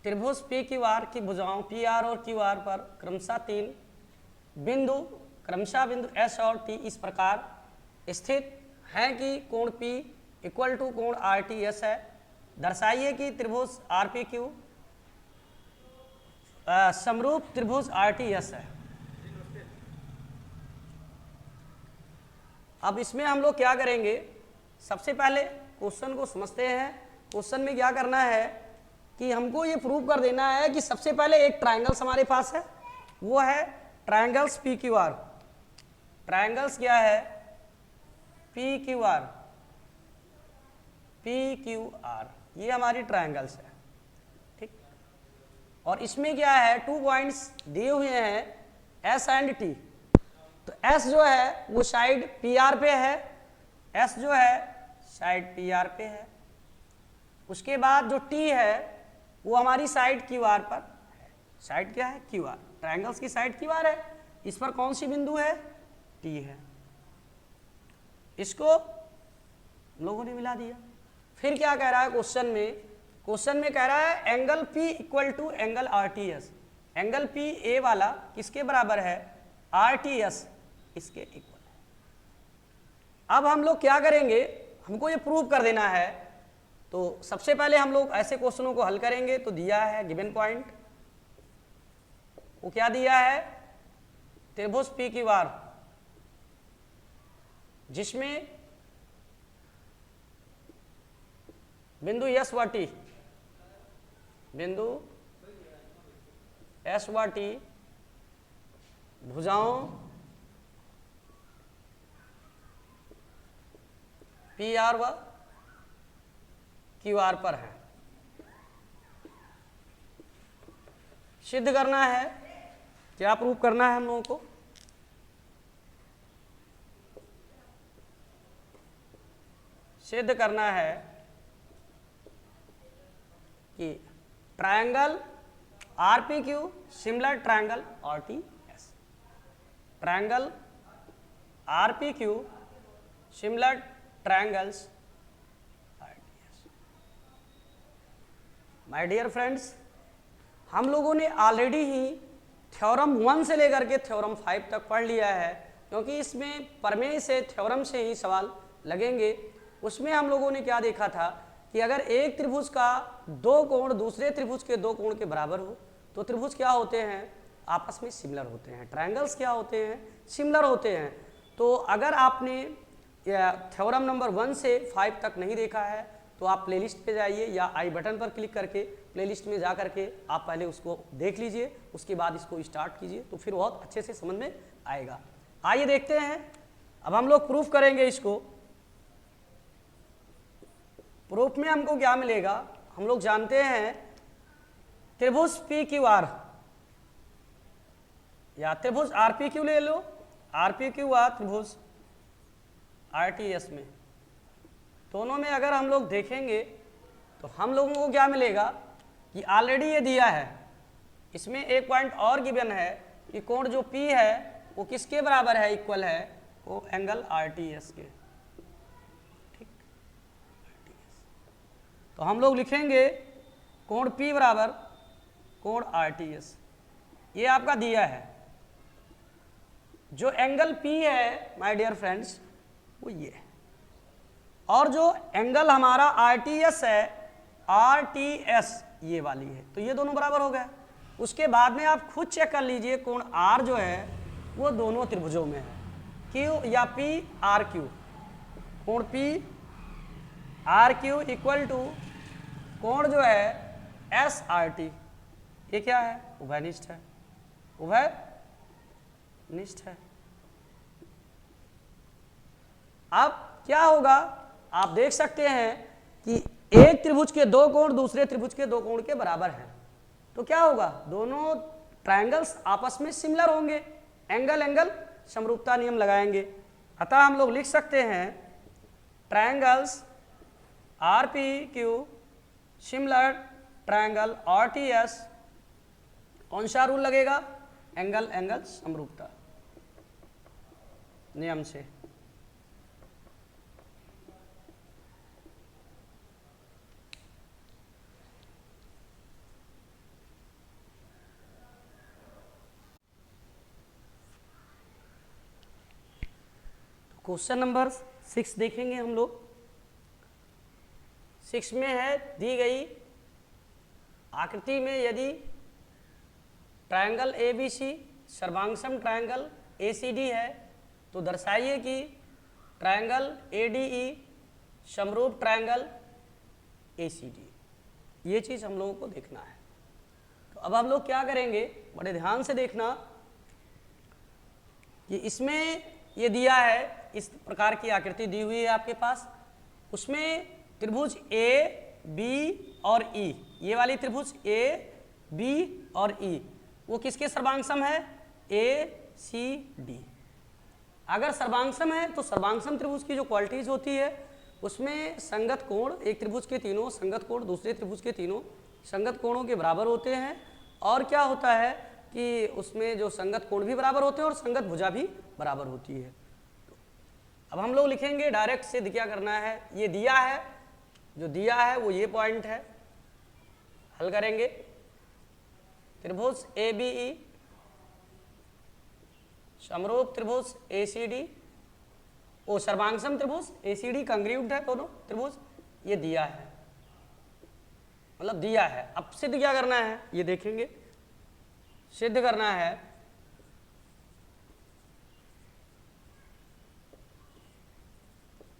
त्रिभुज P Q R की भुजाओं पी आर और क्यू आर पर क्रमशः 3 बिंदु क्रमशः बिंदु एस और टी इस प्रकार स्थित हैं कि कोण पी इक्वल टू कोण आर टी एस है। दर्शाइए कि त्रिभुज आर पी क्यू समरूप त्रिभुज आर टी एस है। अब इसमें हम लोग क्या करेंगे, सबसे पहले क्वेश्चन को समझते हैं। क्वेश्चन में क्या करना है कि हमको ये प्रूव कर देना है कि सबसे पहले एक ट्रायंगल्स हमारे पास है, वो है triangles P Q R. Triangles क्या है, P Q R, P Q R, ये हमारी ट्रायंगल्स है, ठीक। और इसमें क्या है, 2 पॉइंट्स दिए हुए हैं एस एंड टी। तो एस जो है वो साइड पी आर पे है, एस जो है साइड पी आर पे है। उसके बाद जो टी है वो हमारी साइड क्यू आर पर है। साइड क्या है, क्यू आर। ट्रायंगल्स की साइड क्यू आर है, इस पर कौन सी बिंदु है, टी है। इसको हम लोगों ने मिला दिया। फिर क्या कह रहा है क्वेश्चन में, क्वेश्चन में कह रहा है angle P equal to angle R T S. Angle P A वाला किसके बराबर है, आर टी एस इसके इक्वल है। अब हम लोग क्या करेंगे, हमको ये प्रूव कर देना है। तो सबसे पहले हम लोग ऐसे क्वेश्चनों को हल करेंगे। तो दिया है गिवन पॉइंट, वो क्या दिया है, त्रिभुज पी क्यू आर जिसमें बिंदु एस व टी, बिंदु एस व टी भुजाओं पी आर व क्यू आर पर है। सिद्ध करना है, क्या प्रूव करना है हम लोगों को, सिद्ध करना है कि triangle R P Q similar triangle R T S. Triangle R P Q similar triangles R T S. My dear friends, हम लोगों ने ऑलरेडी ही थ्योरम 1 से लेकर के थ्योरम 5 तक पढ़ लिया है, क्योंकि इसमें प्रमेय से थ्योरम से ही सवाल लगेंगे। उसमें हम लोगों ने क्या देखा था कि अगर एक त्रिभुज का 2 कोण दूसरे त्रिभुज के 2 कोण के बराबर हो तो त्रिभुज क्या होते हैं, आपस में सिमिलर होते हैं। ट्रायंगल्स क्या होते हैं, सिमिलर होते हैं। तो अगर आपने थ्योरम नंबर 1 से 5 तक नहीं देखा है तो आप प्लेलिस्ट पे जाइए या आई बटन पर क्लिक करके प्लेलिस्ट में जा करके आप पहले उसको देख लीजिए, उसके बाद इसको स्टार्ट कीजिए, तो फिर बहुत अच्छे से समझ में आएगा। आइए देखते हैं, अब हम लोग प्रूफ करेंगे इसको। प्रूफ में हमको क्या मिलेगा, हम लोग जानते हैं त्रिभुज पी क्यू आर या त्रिभुज आर पी क्यू ले लो, आर पी क्यू आर त्रिभुज आर टी एस में दोनों में अगर हम लोग देखेंगे तो हम लोगों को क्या मिलेगा कि ऑलरेडी ये दिया है। इसमें एक पॉइंट और गिवन है कि कोण जो P है वो किसके बराबर है, इक्वल है, वो एंगल आर टी एस के, ठीक। तो हम लोग लिखेंगे कोण P बराबर कोण आर टी एस। ये आपका दिया है। जो एंगल P है माय डियर फ्रेंड्स वो ये है, और जो एंगल हमारा आर टी एस है, आर टी एस ये वाली है, तो ये दोनों बराबर हो गए। उसके बाद में आप खुद चेक कर लीजिए कोण R जो है वो दोनों त्रिभुजों में है, Q या P आर क्यू। कोण P R Q equal to कोण जो है एस आर टी, ये क्या है, उभयनिष्ठ है, उभयनिष्ठ है। अब क्या होगा, आप देख सकते हैं कि एक त्रिभुज के 2 कोण दूसरे त्रिभुज के 2 कोण के बराबर हैं, तो क्या होगा, दोनों ट्रायंगल्स आपस में सिमिलर होंगे। एंगल एंगल समरूपता नियम लगाएंगे। अतः हम लोग लिख सकते हैं triangles are P Q similar triangle R T S. कौन सा रूल लगेगा, एंगल एंगल समरूपता नियम से। क्वेश्चन नंबर 6 देखेंगे हम लोग। 6 में है, दी गई आकृति में यदि ट्रायंगल ABC सर्वांगसम ट्रायंगल ACD है तो दर्शाइए कि ट्रायंगल ADE समरूप ट्रायंगल ACD। ये चीज़ हम लोगों को देखना है। तो अब हम लोग क्या करेंगे, बड़े ध्यान से देखना कि इसमें ये दिया है, इस प्रकार की आकृति दी हुई है आपके पास। उसमें त्रिभुज AB और E, ये वाली त्रिभुज AB और E वो किसके सर्वांगसम है? ACD। अगर सर्वांगसम है तो सर्वांगसम त्रिभुज की जो क्वालिटीज होती है उसमें संगत कोण, एक त्रिभुज के तीनों संगत कोण दूसरे त्रिभुज के तीनों संगत कोणों के बराबर होते हैं। और क्या होता है कि उसमें जो संगत कोण भी बराबर होते हैं और संगत भुजा भी बराबर होती है। अब हम लोग लिखेंगे डायरेक्ट सिद्ध क्या करना है, ये दिया है, जो दिया है वो ये पॉइंट है, हल करेंगे। त्रिभुज ABE समरूप त्रिभुज ACD, ओ सर्वांगसम त्रिभुज ACD कंग्रीव्ड है दोनों त्रिभुज, ये दिया है, मतलब दिया है। अब सिद्ध क्या करना है ये देखेंगे। सिद्ध करना है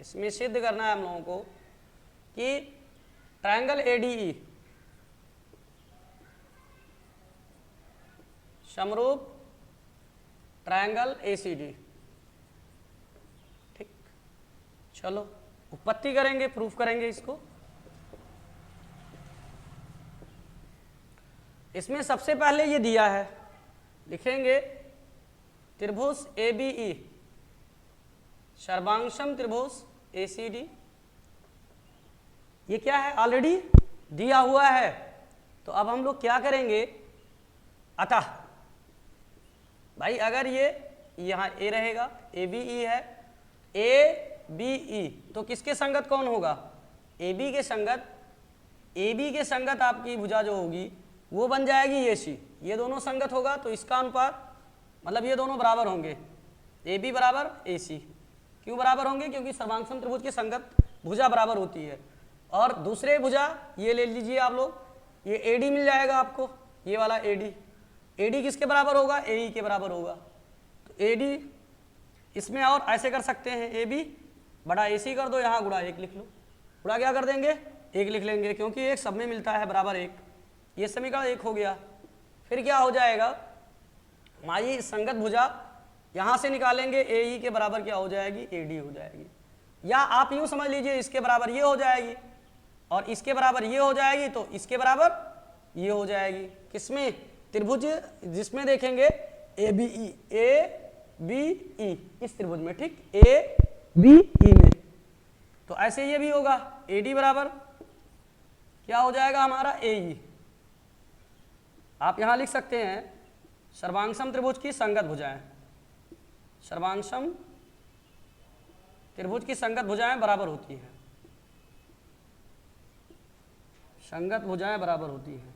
इसमें सिद्ध करना है हम लोगों को कि ट्रायंगल ADE समरूप ट्रायंगल ACD। ठीक, चलो उत्पत्ति करेंगे, प्रूफ करेंगे इसको। इसमें सबसे पहले ये दिया है, लिखेंगे त्रिभुज ABE सर्वांगसम त्रिभुज ACD। ये क्या है, ऑलरेडी दिया हुआ है। तो अब हम लोग क्या करेंगे, अतः भाई अगर ये यहाँ A रहेगा, ABE है, ABE तो किसके संगत कौन होगा? AB के संगत। AB के संगत आपकी भुजा जो होगी वो बन जाएगी AC। ये दोनों संगत होगा तो इसका अनुपात, मतलब ये दोनों बराबर होंगे, AB बराबर AC। क्यों बराबर होंगे? क्योंकि सर्वांगसम त्रिभुज की संगत भुजा बराबर होती है। और दूसरे भुजा ये ले लीजिए आप लोग, ये AD मिल जाएगा आपको, ये वाला AD। AD किसके बराबर होगा? AE के बराबर होगा। तो AD इसमें और ऐसे कर सकते हैं, AB बड़ा AC कर दो, यहाँ गुणा 1 लिख लो। गुणा क्या कर देंगे? 1 लिख लेंगे, क्योंकि एक सब में मिलता है बराबर 1। ये समीकरण 1 हो गया। फिर क्या हो जाएगा, हमारी संगत भुजा यहाँ से निकालेंगे, AE के बराबर क्या हो जाएगी? AD हो जाएगी। या आप यूँ समझ लीजिए इसके बराबर ये हो जाएगी और इसके बराबर ये हो जाएगी, तो इसके बराबर ये हो जाएगी। किसमें? त्रिभुज जिसमें देखेंगे ABE, ABE इस त्रिभुज में, ठीक, ABE में। तो ऐसे ये भी होगा, AD बराबर क्या हो जाएगा हमारा? AE। आप यहां लिख सकते हैं सर्वांगसम त्रिभुज की संगत भुजाएं, सर्वांगसम त्रिभुज की संगत भुजाएं बराबर होती हैं, संगत भुजाएं बराबर होती हैं।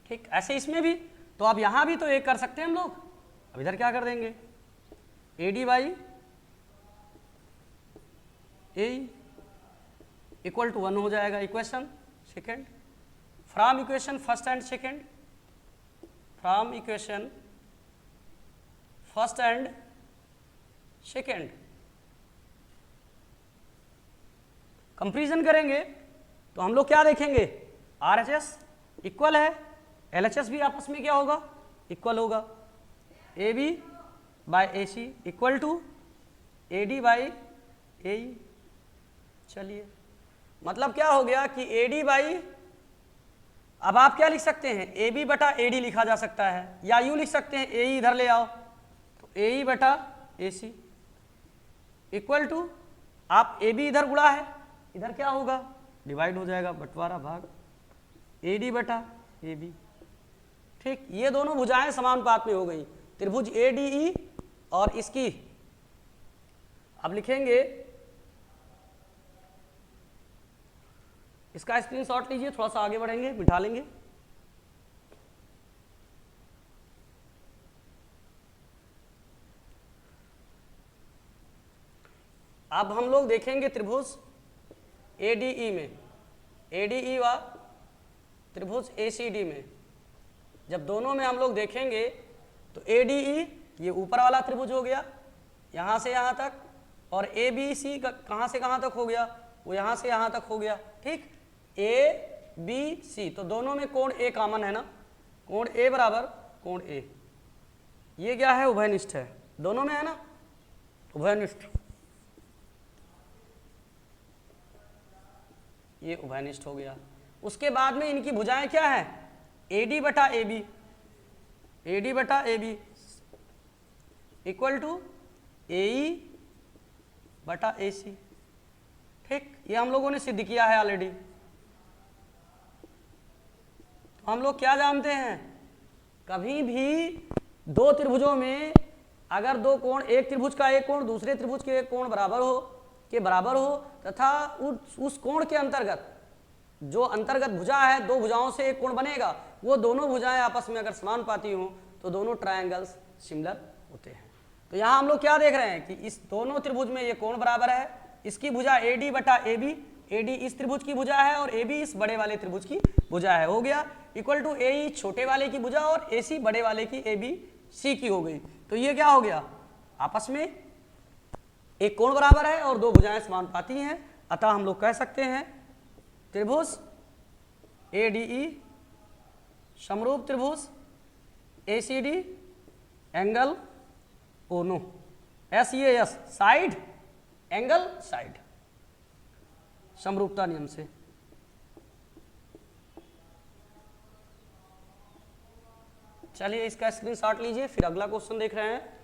ठीक, ऐसे इसमें भी। तो अब यहां भी तो एक कर सकते हैं हम लोग। अब इधर क्या कर देंगे, AD by AE equal to 1 हो जाएगा। Equation second, from equation first and second, from equation first and second comparison करेंगे तो हम लोग क्या देखेंगे, RHS इक्वल है, LHS भी आपस में क्या होगा? इक्वल होगा। AB by AC equal to AD by AE। चलिए, मतलब क्या हो गया कि AD बाई, अब आप क्या लिख सकते हैं, AB बटा AD लिखा जा सकता है, या यूँ लिख सकते हैं AE इधर ले आओ तो AE बटा AC इक्वल टू, आप AB इधर गुणा है, इधर क्या होगा? डिवाइड हो जाएगा, बंटवारा भाग AD बटा AB। ठीक, ये दोनों भुजाएं समानुपात में हो गई, त्रिभुज ADE और इसकी। अब लिखेंगे इसका स्क्रीनशॉट लीजिए, थोड़ा सा आगे बढ़ेंगे, बिठा लेंगे। अब हम लोग देखेंगे त्रिभुज ADE में, ADE व त्रिभुज ACD में। जब दोनों में हम लोग देखेंगे तो ADE ये ऊपर वाला त्रिभुज हो गया, यहाँ से यहाँ तक, और ABC कहाँ से कहाँ तक हो गया, वो यहाँ से यहाँ तक हो गया, ठीक। ABC तो दोनों में कोण A कॉमन है ना, कोण A बराबर कोण A, ये क्या है, उभयनिष्ठ है, दोनों में है ना, उभयनिष्ठ, ये उभयनिष्ठ हो गया। उसके बाद में इनकी भुजाएं क्या है, AD बटा AB, AD बटा AB इक्वल टू AE बटा AC, ठीक। ये हम लोगों ने सिद्ध किया है ऑलरेडी। तो हम लोग क्या जानते हैं, कभी भी दो त्रिभुजों में अगर दो कोण, एक त्रिभुज का एक कोण दूसरे त्रिभुज के एक कोण बराबर हो तथा उस कोण के अंतर्गत जो अंतर्गत भुजा है, दो भुजाओं से एक कोण बनेगा, वो दोनों भुजाएं आपस में अगर समानुपाती हों तो दोनों ट्रायंगल्स सिमिलर होते हैं। तो यहाँ हम लोग क्या देख रहे हैं कि इस दोनों त्रिभुज में ये कोण बराबर है, इसकी भुजा AD बटा AB, AD इस त्रिभुज की भुजा है और AB इस बड़े वाले त्रिभुज की भुजा है, हो गया, इक्वल टू AE छोटे वाले की भुजा और AC बड़े वाले की ABC की हो गई। तो ये क्या हो गया, आपस में एक कोण बराबर है और दो भुजाएं समानुपाती हैं, अतः हम लोग कह सकते हैं त्रिभुज ADE समरूप त्रिभुज ACD angle ONO, SEAS side angle side, समरूपता नियम से। चलिए इसका स्क्रीनशॉट लीजिए, फिर अगला क्वेश्चन देख रहे हैं।